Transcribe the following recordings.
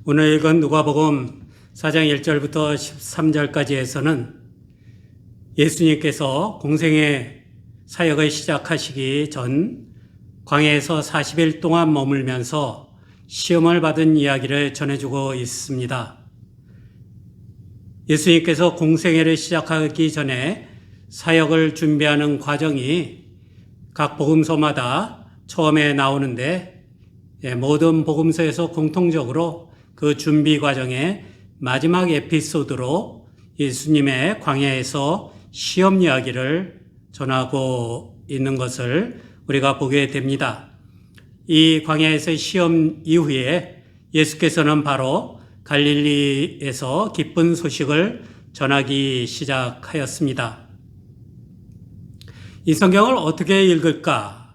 오늘 읽은 누가복음 4장 1절부터 13절까지에서는 예수님께서 공생의 사역을 시작하시기 전 광야에서 40일 동안 머물면서 시험을 받은 이야기를 전해주고 있습니다. 예수님께서 공생애를 시작하기 전에 사역을 준비하는 과정이 각 복음서마다 처음에 나오는데 모든 복음서에서 공통적으로 그 준비 과정의 마지막 에피소드로 예수님의 광야에서 시험 이야기를 전하고 있는 것을 우리가 보게 됩니다. 이 광야에서의 시험 이후에 예수께서는 바로 갈릴리에서 기쁜 소식을 전하기 시작하였습니다. 이 성경을 어떻게 읽을까?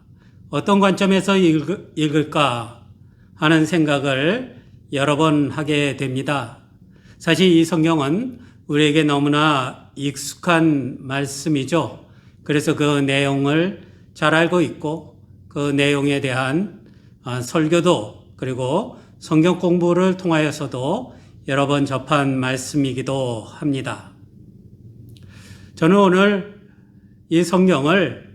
어떤 관점에서 읽을까? 하는 생각을 여러 번 하게 됩니다. 사실 이 성경은 우리에게 너무나 익숙한 말씀이죠. 그래서 그 내용을 잘 알고 있고 그 내용에 대한 설교도 그리고 성경 공부를 통하여서도 여러 번 접한 말씀이기도 합니다. 저는 오늘 이 성경을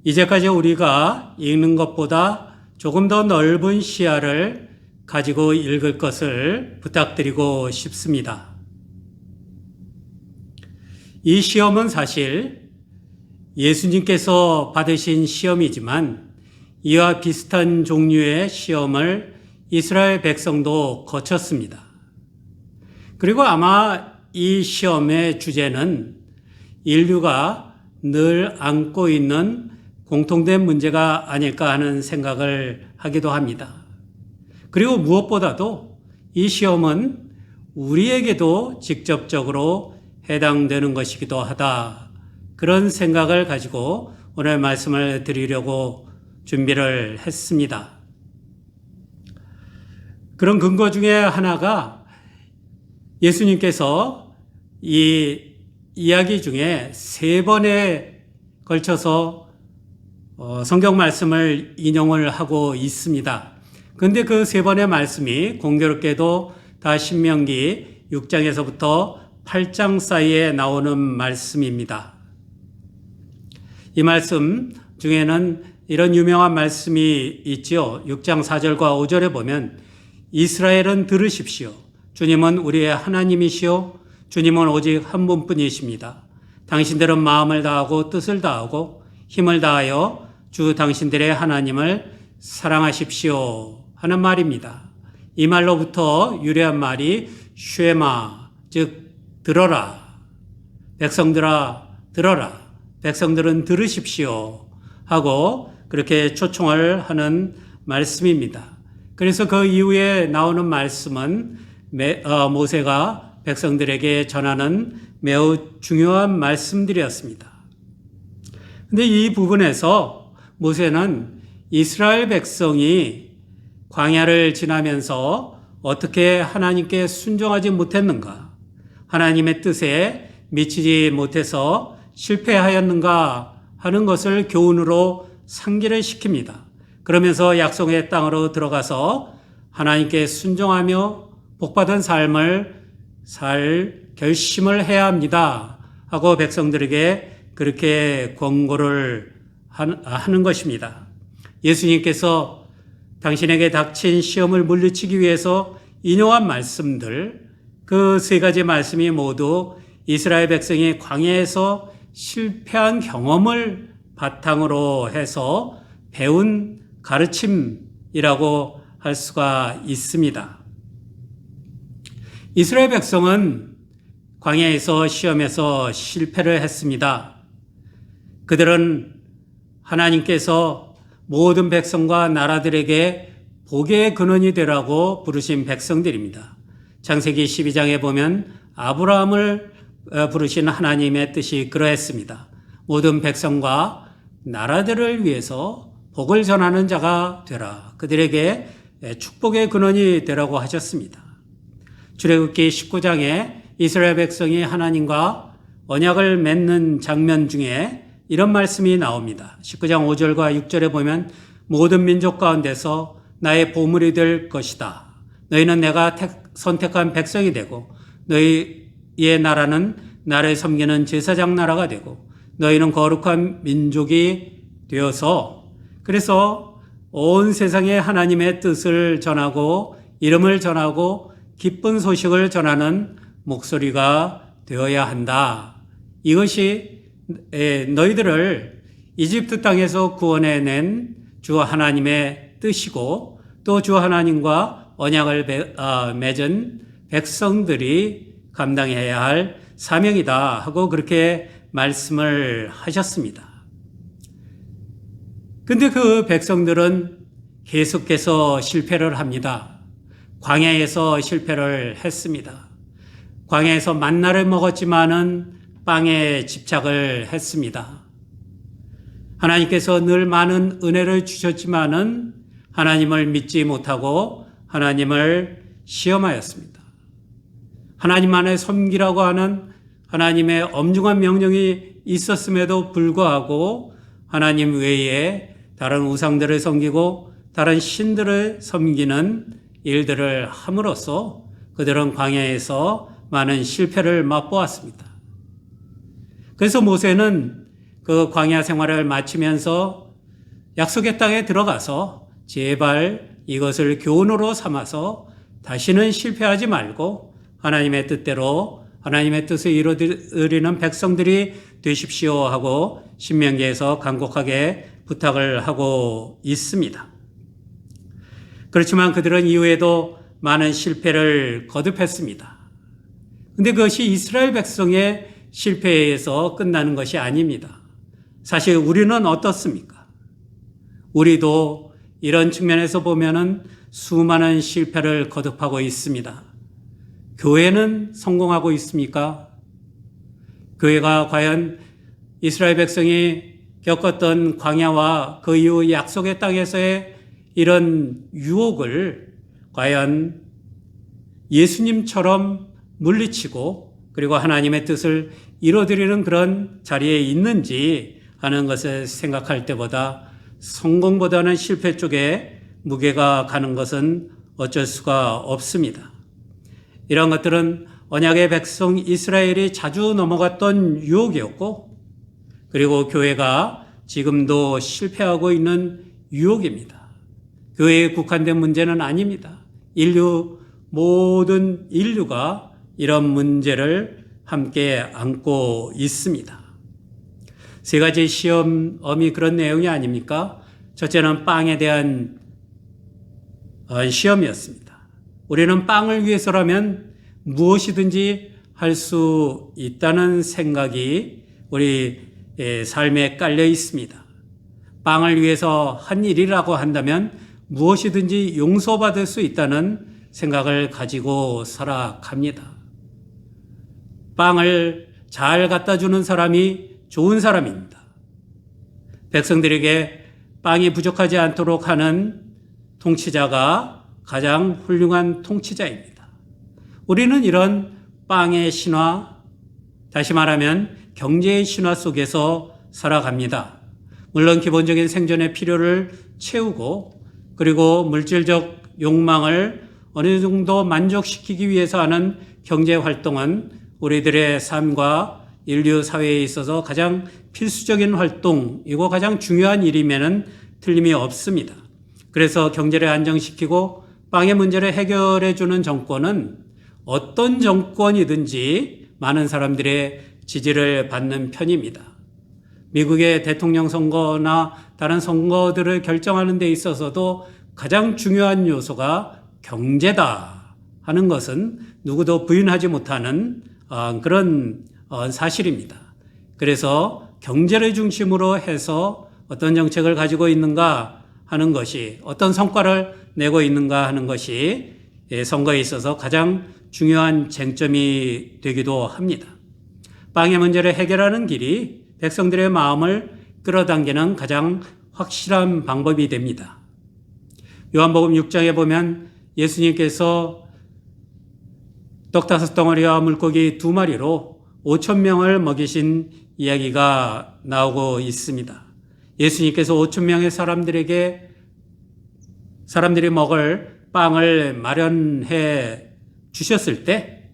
이제까지 우리가 읽는 것보다 조금 더 넓은 시야를 가지고 읽을 것을 부탁드리고 싶습니다. 이 시험은 사실 예수님께서 받으신 시험이지만 이와 비슷한 종류의 시험을 이스라엘 백성도 거쳤습니다. 그리고 아마 이 시험의 주제는 인류가 늘 안고 있는 공통된 문제가 아닐까 하는 생각을 하기도 합니다. 그리고 무엇보다도 이 시험은 우리에게도 직접적으로 해당되는 것이기도 하다. 그런 생각을 가지고 오늘 말씀을 드리려고 준비를 했습니다. 그런 근거 중에 하나가 예수님께서 이 이야기 중에 3번에 걸쳐서 성경 말씀을 인용을 하고 있습니다. 그런데 그 3번의 말씀이 공교롭게도 다 신명기 6장에서부터 8장 사이에 나오는 말씀입니다. 이 말씀 중에는 이런 유명한 말씀이 있죠. 6장 4절과 5절에 보면 이스라엘은 들으십시오. 주님은 우리의 하나님이시오. 주님은 오직 한 분뿐이십니다. 당신들은 마음을 다하고 뜻을 다하고 힘을 다하여 주 당신들의 하나님을 사랑하십시오. 하는 말입니다. 이 말로부터 유래한 말이 쉐마, 즉 들어라. 백성들아 들어라. 백성들은 들으십시오. 하고 그렇게 초청을 하는 말씀입니다. 그래서 그 이후에 나오는 말씀은 모세가 백성들에게 전하는 매우 중요한 말씀들이었습니다. 그런데 이 부분에서 모세는 이스라엘 백성이 광야를 지나면서 어떻게 하나님께 순종하지 못했는가, 하나님의 뜻에 미치지 못해서 실패하였는가 하는 것을 교훈으로 상기를 시킵니다. 그러면서 약속의 땅으로 들어가서 하나님께 순종하며 복받은 삶을 살 결심을 해야 합니다 하고 백성들에게 그렇게 권고를 하는 것입니다. 예수님께서 당신에게 닥친 시험을 물리치기 위해서 인용한 말씀들, 그 3가지 말씀이 모두 이스라엘 백성이 광야에서 실패한 경험을 바탕으로 해서 배운 가르침이라고 할 수가 있습니다. 이스라엘 백성은 광야에서 시험에서 실패를 했습니다. 그들은 하나님께서 모든 백성과 나라들에게 복의 근원이 되라고 부르신 백성들입니다. 창세기 12장에 보면 아브라함을 부르신 하나님의 뜻이 그러했습니다. 모든 백성과 나라들을 위해서 복을 전하는 자가 되라. 그들에게 축복의 근원이 되라고 하셨습니다. 출애굽기 19장에 이스라엘 백성이 하나님과 언약을 맺는 장면 중에 이런 말씀이 나옵니다. 19장 5절과 6절에 보면 모든 민족 가운데서 나의 보물이 될 것이다. 너희는 내가 선택한 백성이 되고 너희의 나라는 나를 섬기는 제사장 나라가 되고 너희는 거룩한 민족이 되어서 그래서 온 세상에 하나님의 뜻을 전하고 이름을 전하고 기쁜 소식을 전하는 목소리가 되어야 한다. 이것이 너희들을 이집트 땅에서 구원해낸 주 하나님의 뜻이고 또 주 하나님과 언약을 맺은 백성들이 감당해야 할 사명이다 하고 그렇게 말씀을 하셨습니다. 근데 그 백성들은 계속해서 실패를 합니다. 광야에서 실패를 했습니다. 광야에서 만나를 먹었지만은 빵에 집착을 했습니다. 하나님께서 늘 많은 은혜를 주셨지만은 하나님을 믿지 못하고 하나님을 시험하였습니다. 하나님만을 섬기라고 하는 하나님의 엄중한 명령이 있었음에도 불구하고 하나님 외에 다른 우상들을 섬기고 다른 신들을 섬기는 일들을 함으로써 그들은 광야에서 많은 실패를 맛보았습니다. 그래서 모세는 그 광야 생활을 마치면서 약속의 땅에 들어가서 제발 이것을 교훈으로 삼아서 다시는 실패하지 말고 하나님의 뜻대로 하나님의 뜻을 이루어드리는 백성들이 되십시오 하고 신명기에서 간곡하게 부탁을 하고 있습니다. 그렇지만 그들은 이후에도 많은 실패를 거듭했습니다. 그런데 그것이 이스라엘 백성의 실패에서 끝나는 것이 아닙니다. 사실 우리는 어떻습니까? 우리도 이런 측면에서 보면은 수많은 실패를 거듭하고 있습니다. 교회는 성공하고 있습니까? 교회가 과연 이스라엘 백성이 겪었던 광야와 그 이후 약속의 땅에서의 이런 유혹을 과연 예수님처럼 물리치고 그리고 하나님의 뜻을 이루어드리는 그런 자리에 있는지 하는 것을 생각할 때보다 성공보다는 실패 쪽에 무게가 가는 것은 어쩔 수가 없습니다. 이런 것들은 언약의 백성 이스라엘이 자주 넘어갔던 유혹이었고 그리고 교회가 지금도 실패하고 있는 유혹입니다. 교회에 국한된 문제는 아닙니다. 모든 인류가 이런 문제를 함께 안고 있습니다. 세 가지 시험이 그런 내용이 아닙니까? 첫째는 빵에 대한 시험이었습니다. 우리는 빵을 위해서라면 무엇이든지 할 수 있다는 생각이 우리 삶에 깔려 있습니다. 빵을 위해서 한 일이라고 한다면 무엇이든지 용서받을 수 있다는 생각을 가지고 살아갑니다. 빵을 잘 갖다 주는 사람이 좋은 사람입니다. 백성들에게 빵이 부족하지 않도록 하는 통치자가 가장 훌륭한 통치자입니다. 우리는 이런 빵의 신화, 다시 말하면 경제의 신화 속에서 살아갑니다. 물론 기본적인 생존의 필요를 채우고 그리고 물질적 욕망을 어느 정도 만족시키기 위해서 하는 경제 활동은 우리들의 삶과 인류 사회에 있어서 가장 필수적인 활동이고 가장 중요한 일이면은 틀림이 없습니다. 그래서 경제를 안정시키고 빵의 문제를 해결해 주는 정권은 어떤 정권이든지 많은 사람들의 지지를 받는 편입니다. 미국의 대통령 선거나 다른 선거들을 결정하는 데 있어서도 가장 중요한 요소가 경제다 하는 것은 누구도 부인하지 못하는 그런 사실입니다. 그래서 경제를 중심으로 해서 어떤 정책을 가지고 있는가 하는 것이 어떤 성과를 내고 있는가 하는 것이 선거에 있어서 가장 중요한 쟁점이 되기도 합니다. 빵의 문제를 해결하는 길이 백성들의 마음을 끌어당기는 가장 확실한 방법이 됩니다. 요한복음 6장에 보면 예수님께서 떡 5덩어리와 물고기 2마리로 5,000명을 먹이신 이야기가 나오고 있습니다. 예수님께서 5,000명의 사람들이 먹을 빵을 마련해 주셨을 때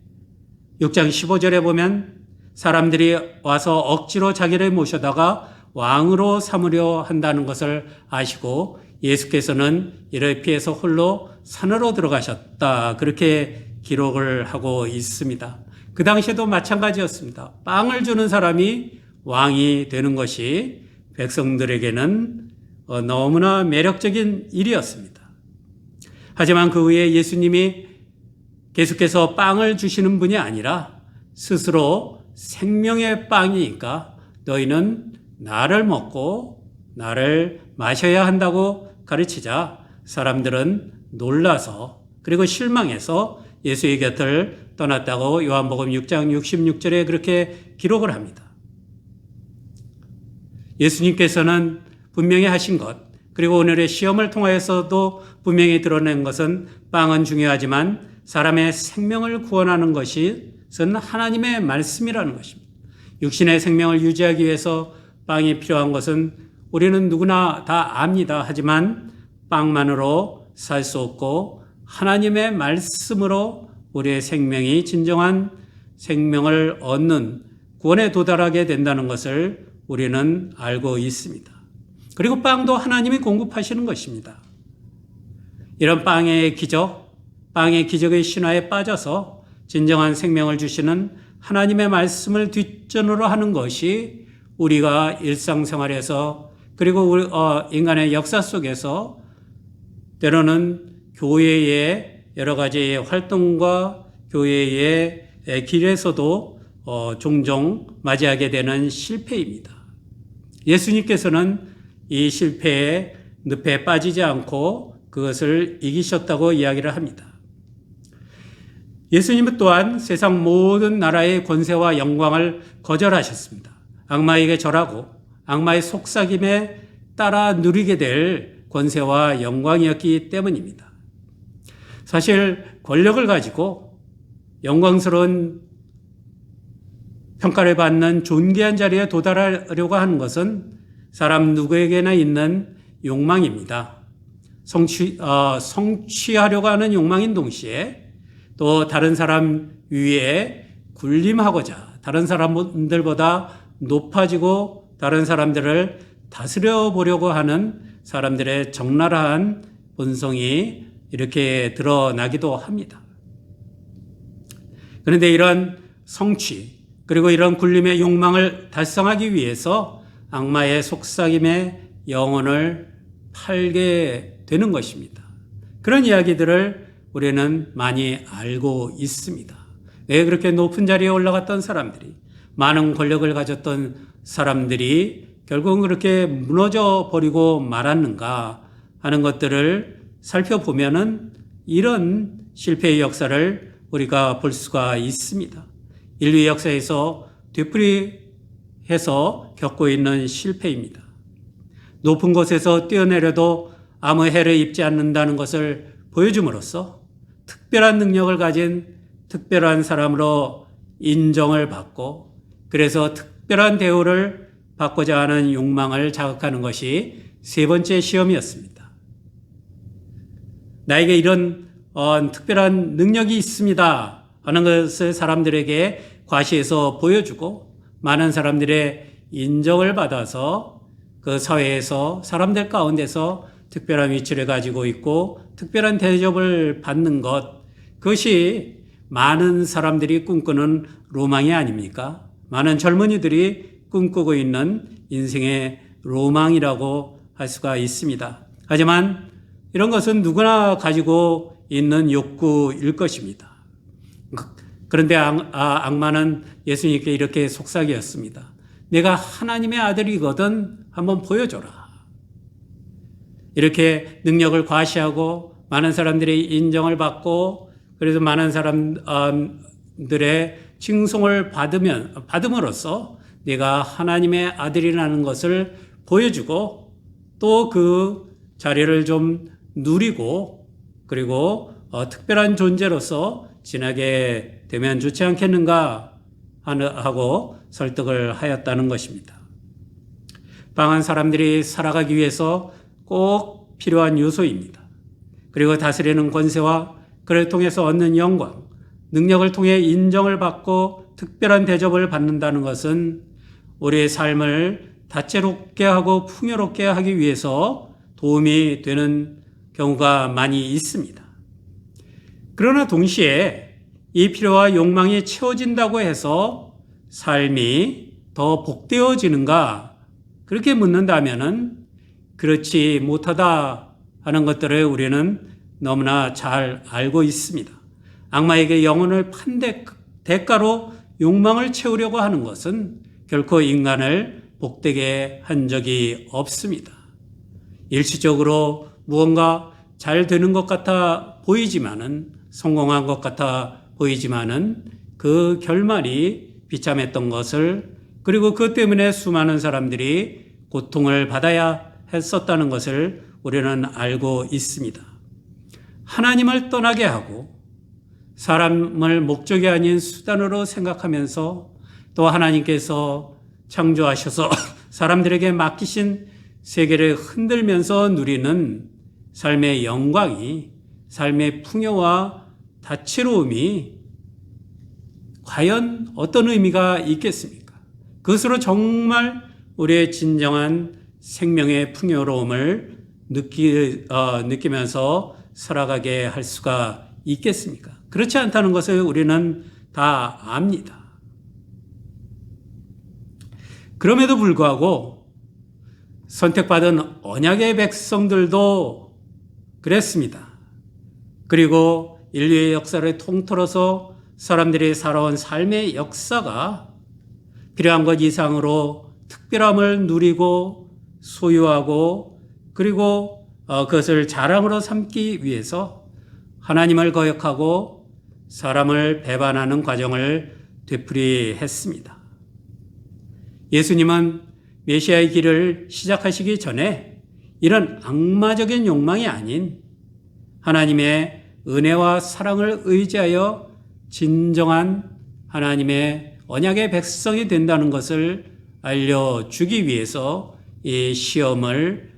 6장 15절에 보면 사람들이 와서 억지로 자기를 모셔다가 왕으로 삼으려 한다는 것을 아시고 예수께서는 이를 피해서 홀로 산으로 들어가셨다. 그렇게 기록을 하고 있습니다. 그 당시에도 마찬가지였습니다. 빵을 주는 사람이 왕이 되는 것이 백성들에게는 너무나 매력적인 일이었습니다. 하지만 그 후에 예수님이 계속해서 빵을 주시는 분이 아니라 스스로 생명의 빵이니까 너희는 나를 먹고 나를 마셔야 한다고 가르치자 사람들은 놀라서 그리고 실망해서 예수의 곁을 떠났다고 요한복음 6장 66절에 그렇게 기록을 합니다. 예수님께서는 분명히 하신 것, 그리고 오늘의 시험을 통하여서도 분명히 드러낸 것은 빵은 중요하지만 사람의 생명을 구원하는 것은 하나님의 말씀이라는 것입니다. 육신의 생명을 유지하기 위해서 빵이 필요한 것은 우리는 누구나 다 압니다. 하지만 빵만으로 살 수 없고 하나님의 말씀으로 우리의 생명이 진정한 생명을 얻는 구원에 도달하게 된다는 것을 우리는 알고 있습니다. 그리고 빵도 하나님이 공급하시는 것입니다. 이런 빵의 기적의 신화에 빠져서 진정한 생명을 주시는 하나님의 말씀을 뒷전으로 하는 것이 우리가 일상생활에서 그리고 인간의 역사 속에서 때로는 교회의 여러 가지 활동과 교회의 길에서도 종종 맞이하게 되는 실패입니다. 예수님께서는 이 실패의 늪에 빠지지 않고 그것을 이기셨다고 이야기를 합니다. 예수님은 또한 세상 모든 나라의 권세와 영광을 거절하셨습니다. 악마에게 절하고 악마의 속삭임에 따라 누리게 될 권세와 영광이었기 때문입니다. 사실 권력을 가지고 영광스러운 평가를 받는 존귀한 자리에 도달하려고 하는 것은 사람 누구에게나 있는 욕망입니다. 성취하려고 하는 욕망인 동시에 또 다른 사람 위에 군림하고자 다른 사람들보다 높아지고 다른 사람들을 다스려 보려고 하는 사람들의 적나라한 본성이 이렇게 드러나기도 합니다. 그런데 이런 성취 그리고 이런 군림의 욕망을 달성하기 위해서 악마의 속삭임에 영혼을 팔게 되는 것입니다. 그런 이야기들을 우리는 많이 알고 있습니다. 왜 그렇게 높은 자리에 올라갔던 사람들이, 많은 권력을 가졌던 사람들이 결국은 그렇게 무너져 버리고 말았는가 하는 것들을 살펴보면은 이런 실패의 역사를 우리가 볼 수가 있습니다. 인류 역사에서 되풀이해서 겪고 있는 실패입니다. 높은 곳에서 뛰어내려도 아무 해를 입지 않는다는 것을 보여줌으로써 특별한 능력을 가진 특별한 사람으로 인정을 받고 그래서 특별한 대우를 받고자 하는 욕망을 자극하는 것이 세 번째 시험이었습니다. 나에게 이런 특별한 능력이 있습니다 하는 것을 사람들에게 과시해서 보여주고 많은 사람들의 인정을 받아서 그 사회에서 사람들 가운데서 특별한 위치를 가지고 있고 특별한 대접을 받는 것, 그것이 많은 사람들이 꿈꾸는 로망이 아닙니까? 많은 젊은이들이 꿈꾸고 있는 인생의 로망이라고 할 수가 있습니다. 하지만 이런 것은 누구나 가지고 있는 욕구일 것입니다. 그런데 악마는 예수님께 이렇게 속삭였습니다. 내가 하나님의 아들이거든 한번 보여줘라. 이렇게 능력을 과시하고 많은 사람들의 인정을 받고 그래서 많은 사람들의 칭송을 받음으로써 내가 하나님의 아들이라는 것을 보여주고 또 그 자리를 좀 누리고 그리고 특별한 존재로서 지나게 되면 좋지 않겠는가 하고 설득을 하였다는 것입니다. 빵은 사람들이 살아가기 위해서 꼭 필요한 요소입니다. 그리고 다스리는 권세와 그를 통해서 얻는 영광, 능력을 통해 인정을 받고 특별한 대접을 받는다는 것은 우리의 삶을 다채롭게 하고 풍요롭게 하기 위해서 도움이 되는 경우가 많이 있습니다. 그러나 동시에 이 필요와 욕망이 채워진다고 해서 삶이 더 복되어지는가? 그렇게 묻는다면은 그렇지 못하다 하는 것들을 우리는 너무나 잘 알고 있습니다. 악마에게 영혼을 판 대가로 욕망을 채우려고 하는 것은 결코 인간을 복되게 한 적이 없습니다. 일시적으로 무언가 잘 되는 것 같아 보이지만은, 성공한 것 같아 보이지만은 그 결말이 비참했던 것을, 그리고 그 때문에 수많은 사람들이 고통을 받아야 했었다는 것을 우리는 알고 있습니다. 하나님을 떠나게 하고 사람을 목적이 아닌 수단으로 생각하면서 또 하나님께서 창조하셔서 사람들에게 맡기신 세계를 흔들면서 누리는 삶의 영광이, 삶의 풍요와 다채로움이 과연 어떤 의미가 있겠습니까? 그것으로 정말 우리의 진정한 생명의 풍요로움을 느끼면서 살아가게 할 수가 있겠습니까? 그렇지 않다는 것을 우리는 다 압니다. 그럼에도 불구하고 선택받은 언약의 백성들도 그랬습니다. 그리고 인류의 역사를 통틀어서 사람들이 살아온 삶의 역사가 필요한 것 이상으로 특별함을 누리고 소유하고 그리고 그것을 자랑으로 삼기 위해서 하나님을 거역하고 사람을 배반하는 과정을 되풀이했습니다. 예수님은 메시아의 길을 시작하시기 전에 이런 악마적인 욕망이 아닌 하나님의 은혜와 사랑을 의지하여 진정한 하나님의 언약의 백성이 된다는 것을 알려주기 위해서 이 시험을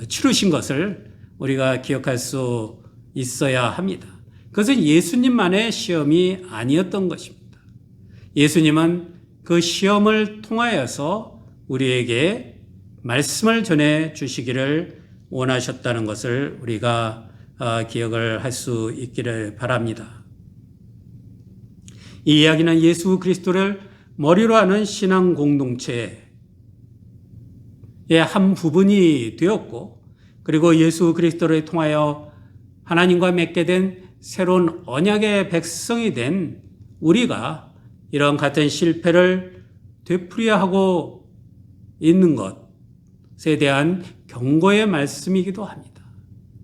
치르신 것을 우리가 기억할 수 있어야 합니다. 그것은 예수님만의 시험이 아니었던 것입니다. 예수님은 그 시험을 통하여서 우리에게 말씀을 전해 주시기를 원하셨다는 것을 우리가 기억을 할 수 있기를 바랍니다. 이 이야기는 예수 그리스도를 머리로 하는 신앙 공동체의 한 부분이 되었고, 그리고 예수 그리스도를 통하여 하나님과 맺게 된 새로운 언약의 백성이 된 우리가 이런 같은 실패를 되풀이하고 있는 것에 대한 경고의 말씀이기도 합니다.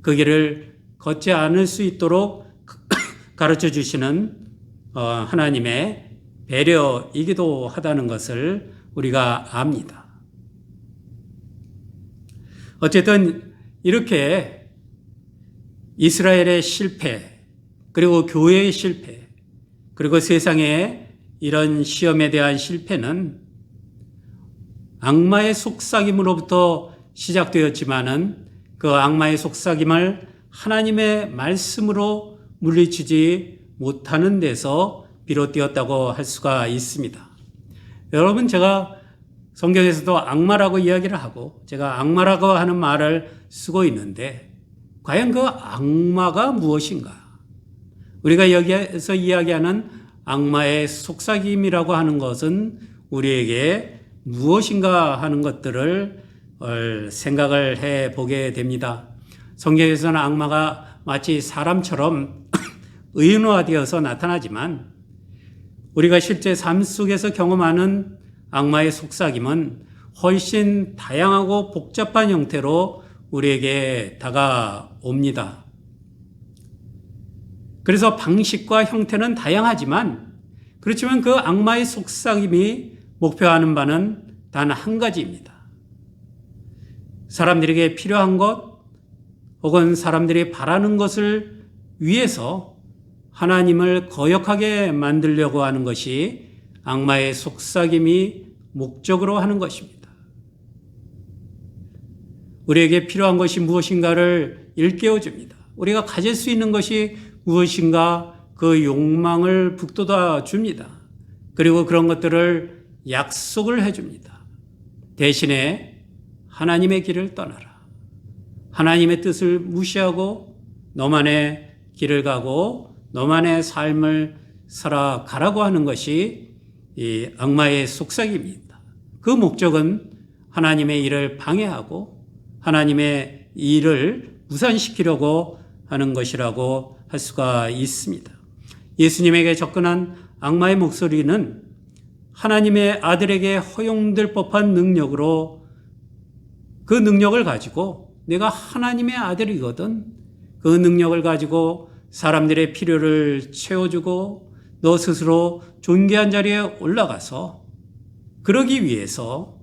그 길을 걷지 않을 수 있도록 가르쳐 주시는 하나님의 배려이기도 하다는 것을 우리가 압니다. 어쨌든 이렇게 이스라엘의 실패, 그리고 교회의 실패, 그리고 세상의 이런 시험에 대한 실패는 악마의 속삭임으로부터 시작되었지만은 그 악마의 속삭임을 하나님의 말씀으로 물리치지 못하는 데서 비롯되었다고 할 수가 있습니다. 여러분, 제가 성경에서도 악마라고 이야기를 하고 제가 악마라고 하는 말을 쓰고 있는데 과연 그 악마가 무엇인가? 우리가 여기에서 이야기하는 악마의 속삭임이라고 하는 것은 우리에게 무엇인가 하는 것들을 생각을 해보게 됩니다. 성경에서는 악마가 마치 사람처럼 의인화되어서 나타나지만 우리가 실제 삶 속에서 경험하는 악마의 속삭임은 훨씬 다양하고 복잡한 형태로 우리에게 다가옵니다. 그래서 방식과 형태는 다양하지만 그렇지만 그 악마의 속삭임이 목표하는 바는 단 한 가지입니다. 사람들에게 필요한 것 혹은 사람들이 바라는 것을 위해서 하나님을 거역하게 만들려고 하는 것이 악마의 속삭임이 목적으로 하는 것입니다. 우리에게 필요한 것이 무엇인가를 일깨워 줍니다. 우리가 가질 수 있는 것이 무엇인가 그 욕망을 북돋아 줍니다. 그리고 그런 것들을 약속을 해 줍니다. 대신에 하나님의 길을 떠나라. 하나님의 뜻을 무시하고 너만의 길을 가고 너만의 삶을 살아가라고 하는 것이 이 악마의 속삭임입니다. 그 목적은 하나님의 일을 방해하고 하나님의 일을 무산시키려고 하는 것이라고 할 수가 있습니다. 예수님에게 접근한 악마의 목소리는 하나님의 아들에게 허용될 법한 능력으로 그 능력을 가지고 내가 하나님의 아들이거든. 그 능력을 가지고 사람들의 필요를 채워주고 너 스스로 존귀한 자리에 올라가서 그러기 위해서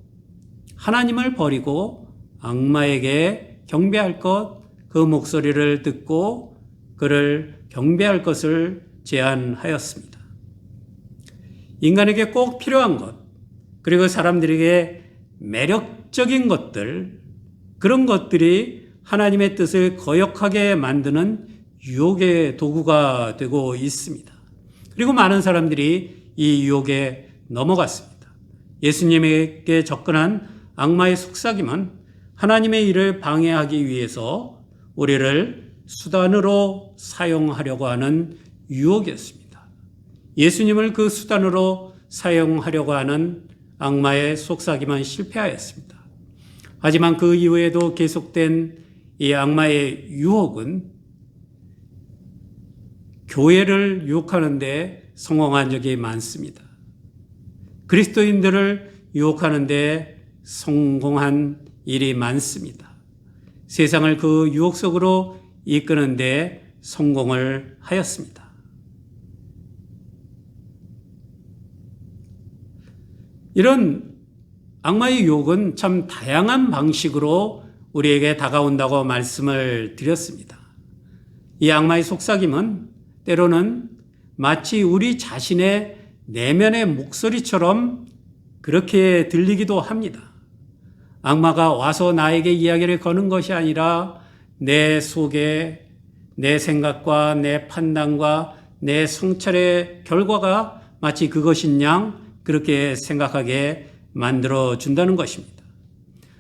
하나님을 버리고 악마에게 경배할 것, 그 목소리를 듣고 그를 경배할 것을 제안하였습니다. 인간에게 꼭 필요한 것, 그리고 사람들에게 매력적인 것들, 그런 것들이 하나님의 뜻을 거역하게 만드는 유혹의 도구가 되고 있습니다. 그리고 많은 사람들이 이 유혹에 넘어갔습니다. 예수님에게 접근한 악마의 속삭임은 하나님의 일을 방해하기 위해서 우리를 수단으로 사용하려고 하는 유혹이었습니다. 예수님을 그 수단으로 사용하려고 하는 악마의 속삭임은 실패하였습니다. 하지만 그 이후에도 계속된 이 악마의 유혹은 교회를 유혹하는 데 성공한 적이 많습니다. 그리스도인들을 유혹하는 데 성공한 일이 많습니다. 세상을 그 유혹 속으로 이끄는 데 성공을 하였습니다. 이런 악마의 유혹은 참 다양한 방식으로 우리에게 다가온다고 말씀을 드렸습니다. 이 악마의 속삭임은 때로는 마치 우리 자신의 내면의 목소리처럼 그렇게 들리기도 합니다. 악마가 와서 나에게 이야기를 거는 것이 아니라 내 속에 내 생각과 내 판단과 내 성찰의 결과가 마치 그것인 양 그렇게 생각하게 만들어 준다는 것입니다.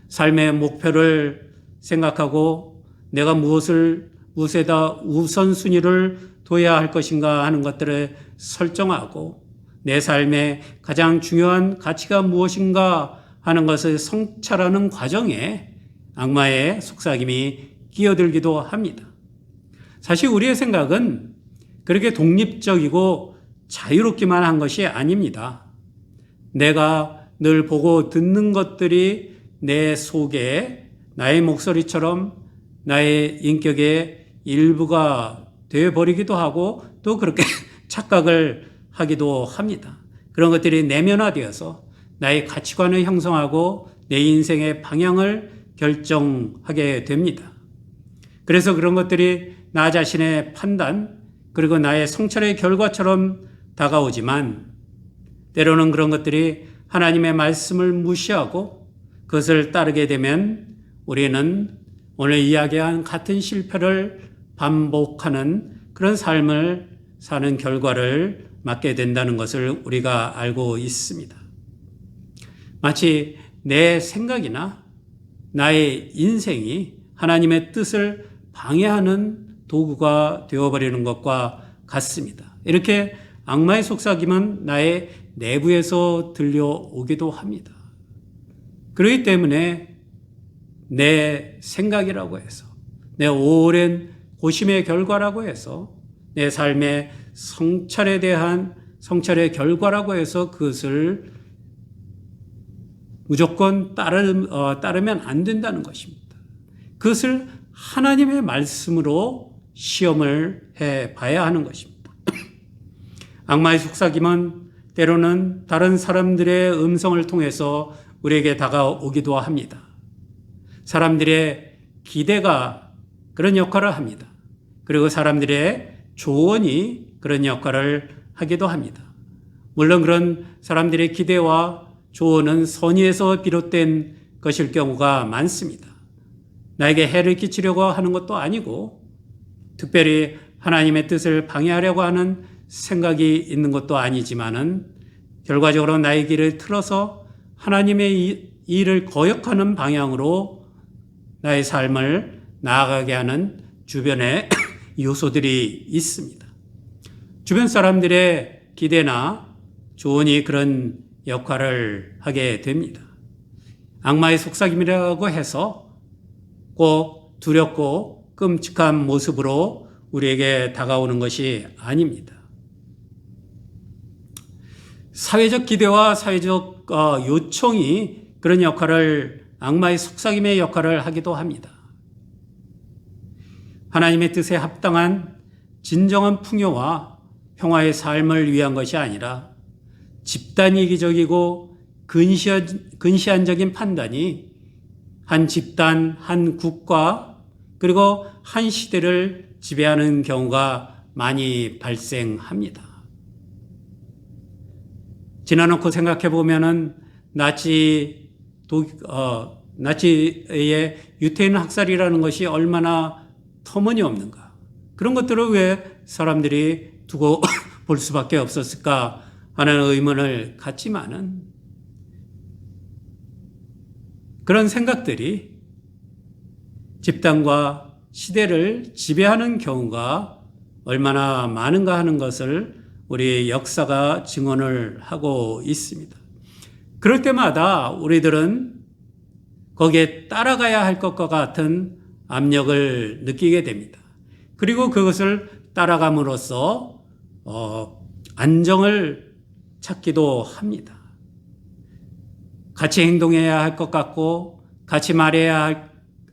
삶의 목표를 생각하고 내가 무엇에다 우선순위를 둬야 할 것인가 하는 것들을 설정하고 내 삶의 가장 중요한 가치가 무엇인가 하는 것을 성찰하는 과정에 악마의 속삭임이 끼어들기도 합니다. 사실 우리의 생각은 그렇게 독립적이고 자유롭기만 한 것이 아닙니다. 내가 늘 보고 듣는 것들이 내 속에 나의 목소리처럼 나의 인격의 일부가 되어버리기도 하고 또 그렇게 착각을 하기도 합니다. 그런 것들이 내면화되어서 나의 가치관을 형성하고 내 인생의 방향을 결정하게 됩니다. 그래서 그런 것들이 나 자신의 판단 그리고 나의 성찰의 결과처럼 다가오지만 때로는 그런 것들이 하나님의 말씀을 무시하고 그것을 따르게 되면 우리는 오늘 이야기한 같은 실패를 반복하는 그런 삶을 사는 결과를 맞게 된다는 것을 우리가 알고 있습니다. 마치 내 생각이나 나의 인생이 하나님의 뜻을 방해하는 도구가 되어버리는 것과 같습니다. 이렇게 악마의 속삭임은 나의 내부에서 들려오기도 합니다. 그렇기 때문에 내 생각이라고 해서 내 오랜 고심의 결과라고 해서 내 삶의 성찰에 대한 성찰의 결과라고 해서 그것을 무조건 따르면 안 된다는 것입니다. 그것을 하나님의 말씀으로 시험을 해봐야 하는 것입니다. 악마의 속삭임은 때로는 다른 사람들의 음성을 통해서 우리에게 다가오기도 합니다. 사람들의 기대가 그런 역할을 합니다. 그리고 사람들의 조언이 그런 역할을 하기도 합니다. 물론 그런 사람들의 기대와 조언은 선의에서 비롯된 것일 경우가 많습니다. 나에게 해를 끼치려고 하는 것도 아니고 특별히 하나님의 뜻을 방해하려고 하는 생각이 있는 것도 아니지만은 결과적으로 나의 길을 틀어서 하나님의 일을 거역하는 방향으로 나의 삶을 나아가게 하는 주변에 요소들이 있습니다. 주변 사람들의 기대나 조언이 그런 역할을 하게 됩니다. 악마의 속삭임이라고 해서 꼭 두렵고 끔찍한 모습으로 우리에게 다가오는 것이 아닙니다. 사회적 기대와 사회적 요청이 그런 역할을 악마의 속삭임의 역할을 하기도 합니다. 하나님의 뜻에 합당한 진정한 풍요와 평화의 삶을 위한 것이 아니라 집단 이기적이고 근시안적인 판단이 한 집단, 한 국가, 그리고 한 시대를 지배하는 경우가 많이 발생합니다. 지나놓고 생각해 보면은 나치의 유태인 학살이라는 것이 얼마나 터무니없는가. 그런 것들을 왜 사람들이 두고 볼 수밖에 없었을까 하는 의문을 갖지만은 그런 생각들이 집단과 시대를 지배하는 경우가 얼마나 많은가 하는 것을 우리 역사가 증언을 하고 있습니다. 그럴 때마다 우리들은 거기에 따라가야 할 것과 같은 압력을 느끼게 됩니다. 그리고 그것을 따라감으로써 안정을 찾기도 합니다. 같이 행동해야 할 것 같고, 같이 말해야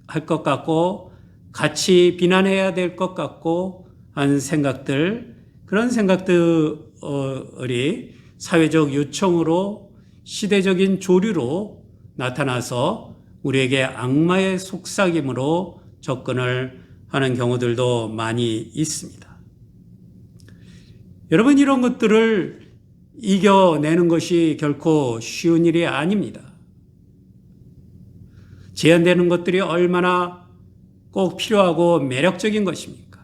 할 것 같고, 같이 비난해야 될 것 같고 한 생각들, 그런 생각들이 사회적 요청으로 시대적인 조류로 나타나서 우리에게 악마의 속삭임으로 접근을 하는 경우들도 많이 있습니다. 여러분, 이런 것들을 이겨내는 것이 결코 쉬운 일이 아닙니다. 제한되는 것들이 얼마나 꼭 필요하고 매력적인 것입니까?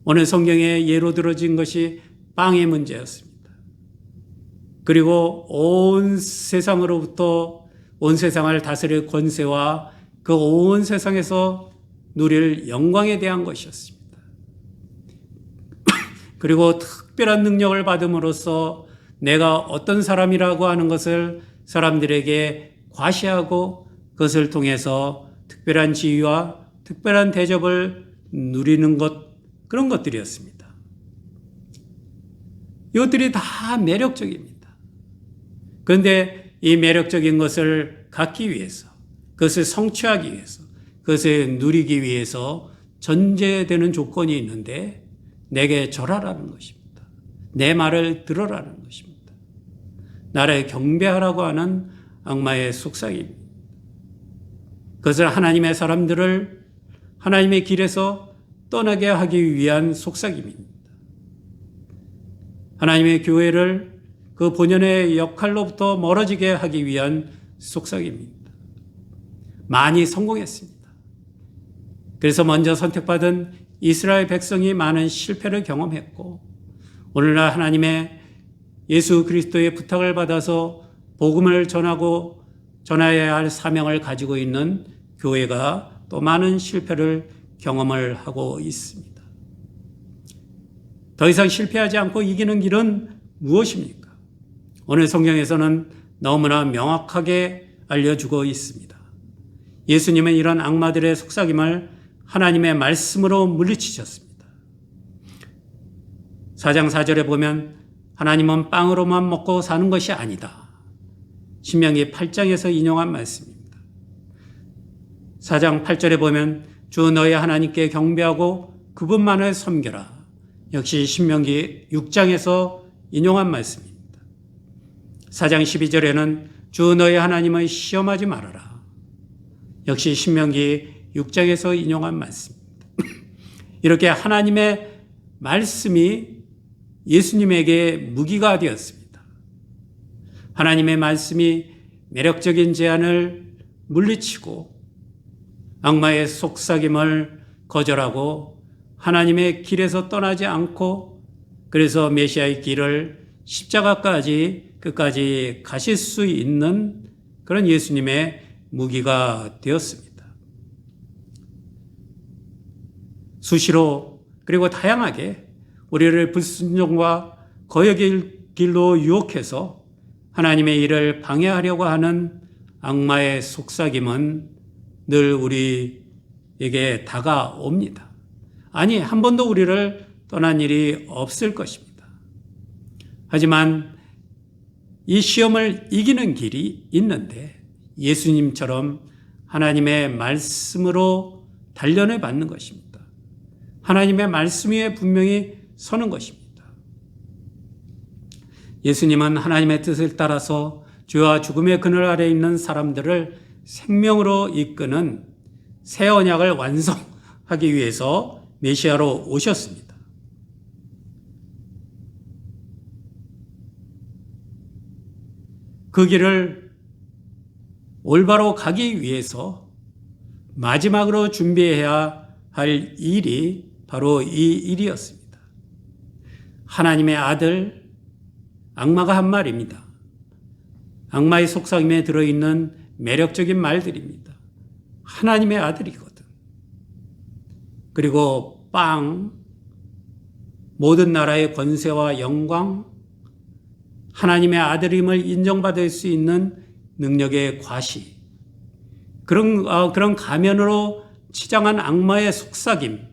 오늘 성경에 예로 들어진 것이 빵의 문제였습니다. 그리고 온 세상으로부터 온 세상을 다스릴 권세와 그 온 세상에서 누릴 영광에 대한 것이었습니다. 그리고 특별한 능력을 받음으로써 내가 어떤 사람이라고 하는 것을 사람들에게 과시하고 그것을 통해서 특별한 지위와 특별한 대접을 누리는 것, 그런 것들이었습니다. 이것들이 다 매력적입니다. 그런데 이 매력적인 것을 갖기 위해서, 그것을 성취하기 위해서, 그것을 누리기 위해서 전제되는 조건이 있는데 내게 절하라는 것입니다. 내 말을 들어라는 것입니다. 나를 경배하라고 하는 악마의 속삭임입니다. 그것을 하나님의 사람들을 하나님의 길에서 떠나게 하기 위한 속삭임입니다. 하나님의 교회를 그 본연의 역할로부터 멀어지게 하기 위한 속삭임입니다. 많이 성공했습니다. 그래서 먼저 선택받은 이스라엘 백성이 많은 실패를 경험했고, 오늘날 하나님의 예수 그리스도의 부탁을 받아서 복음을 전해야 할 사명을 가지고 있는 교회가 또 많은 실패를 경험을 하고 있습니다. 더 이상 실패하지 않고 이기는 길은 무엇입니까? 오늘 성경에서는 너무나 명확하게 알려주고 있습니다. 예수님은 이런 악마들의 속삭임을 하나님의 말씀으로 물리치셨습니다. 4장 4절에 보면 하나님은 빵으로만 먹고 사는 것이 아니다. 신명기 8장에서 인용한 말씀입니다. 4장 8절에 보면 주 너의 하나님께 경배하고 그분만을 섬겨라. 역시 신명기 6장에서 인용한 말씀입니다. 4장 12절에는 주 너의 하나님을 시험하지 말아라. 역시 신명기 6장에서 인용한 말씀입니다. 이렇게 하나님의 말씀이 예수님에게 무기가 되었습니다. 하나님의 말씀이 매력적인 제안을 물리치고 악마의 속삭임을 거절하고 하나님의 길에서 떠나지 않고 그래서 메시아의 길을 십자가까지 끝까지 가실 수 있는 그런 예수님의 무기가 되었습니다. 수시로 그리고 다양하게 우리를 불순종과 거역의 길로 유혹해서 하나님의 일을 방해하려고 하는 악마의 속삭임은 늘 우리에게 다가옵니다. 아니, 한 번도 우리를 떠난 일이 없을 것입니다. 하지만 이 시험을 이기는 길이 있는데 예수님처럼 하나님의 말씀으로 단련을 받는 것입니다. 하나님의 말씀 위에 분명히 서는 것입니다. 예수님은 하나님의 뜻을 따라서 죄와 죽음의 그늘 아래 있는 사람들을 생명으로 이끄는 새 언약을 완성하기 위해서 메시아로 오셨습니다. 그 길을 올바로 가기 위해서 마지막으로 준비해야 할 일이 바로 이 일이었습니다. 하나님의 아들, 악마가 한 말입니다. 악마의 속삭임에 들어있는 매력적인 말들입니다. 하나님의 아들이거든. 그리고 모든 나라의 권세와 영광, 하나님의 아들임을 인정받을 수 있는 능력의 과시, 그런 가면으로 치장한 악마의 속삭임,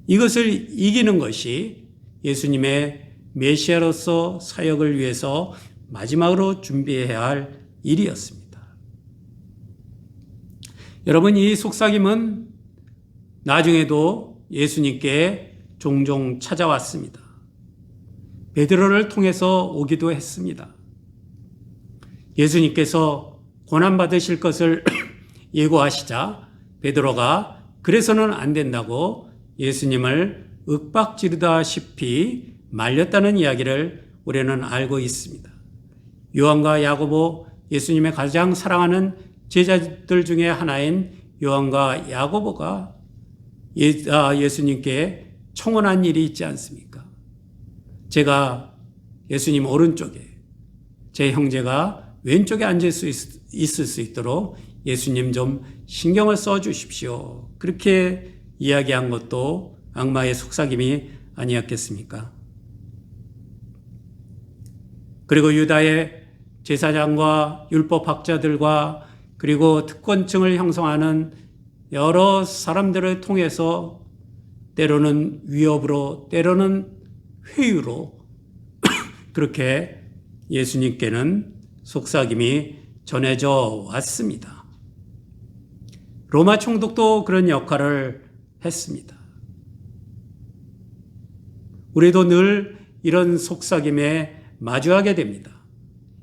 이것을 이기는 것이 예수님의 메시아로서 사역을 위해서 마지막으로 준비해야 할 일이었습니다. 여러분, 이 속삭임은 나중에도 예수님께 종종 찾아왔습니다. 베드로를 통해서 오기도 했습니다. 예수님께서 고난받으실 것을 예고하시자 베드로가 그래서는 안 된다고 예수님을 윽박지르다시피 말렸다는 이야기를 우리는 알고 있습니다. 요한과 야고보, 예수님의 가장 사랑하는 제자들 중에 하나인 요한과 야고보가 예수님께 청혼한 일이 있지 않습니까? 제가 예수님 오른쪽에, 제 형제가 왼쪽에 앉을 수 있을 수 있도록 예수님 좀 신경을 써 주십시오. 그렇게 이야기한 것도 악마의 속삭임이 아니었겠습니까? 그리고 유다의 제사장과 율법학자들과 그리고 특권층을 형성하는 여러 사람들을 통해서 때로는 위협으로, 때로는 회유로 그렇게 예수님께는 속삭임이 전해져 왔습니다. 로마 총독도 그런 역할을 했습니다. 우리도 늘 이런 속삭임에 마주하게 됩니다.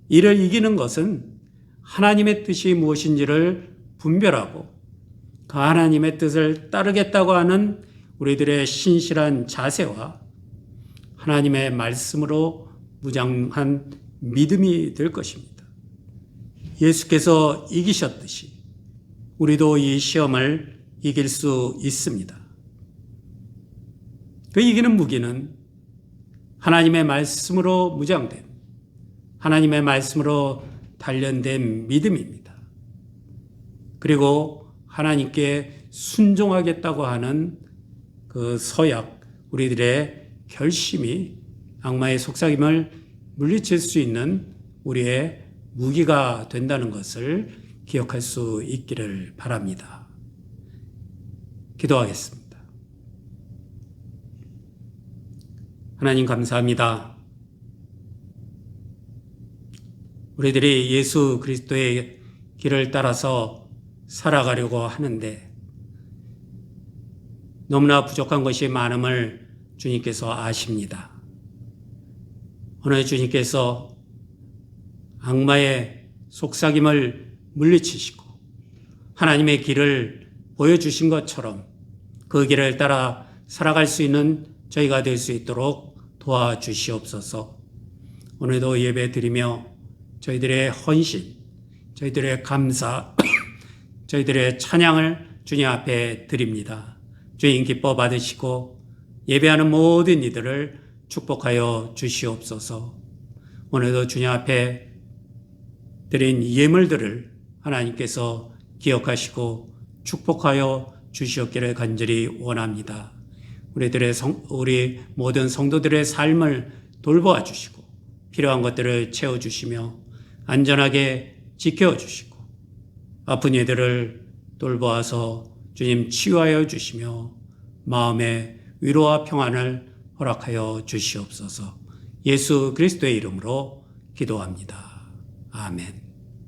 이를 이기는 것은 하나님의 뜻이 무엇인지를 분별하고 그 하나님의 뜻을 따르겠다고 하는 우리들의 신실한 자세와 하나님의 말씀으로 무장한 믿음이 될 것입니다. 예수께서 이기셨듯이 우리도 이 시험을 이길 수 있습니다. 그 이기는 무기는 하나님의 말씀으로 무장된, 하나님의 말씀으로 단련된 믿음입니다. 그리고 하나님께 순종하겠다고 하는 그 서약, 우리들의 결심이 악마의 속삭임을 물리칠 수 있는 우리의 무기가 된다는 것을 기억할 수 있기를 바랍니다. 기도하겠습니다. 하나님 감사합니다. 우리들이 예수 그리스도의 길을 따라서 살아가려고 하는데 너무나 부족한 것이 많음을 주님께서 아십니다. 오늘 주님께서 악마의 속삭임을 물리치시고 하나님의 길을 보여주신 것처럼 그 길을 따라 살아갈 수 있는 저희가 될 수 있도록 도와주시옵소서. 오늘도 예배 드리며 저희들의 헌신, 저희들의 감사, 저희들의 찬양을 주님 앞에 드립니다. 주님 기뻐 받으시고 예배하는 모든 이들을 축복하여 주시옵소서. 오늘도 주님 앞에 드린 예물들을 하나님께서 기억하시고 축복하여 주시옵기를 간절히 원합니다. 우리 모든 성도들의 삶을 돌보아 주시고 필요한 것들을 채워주시며 안전하게 지켜주시고 아픈 이들을 돌보아서 주님 치유하여 주시며 마음의 위로와 평안을 허락하여 주시옵소서. 예수 그리스도의 이름으로 기도합니다. 아멘.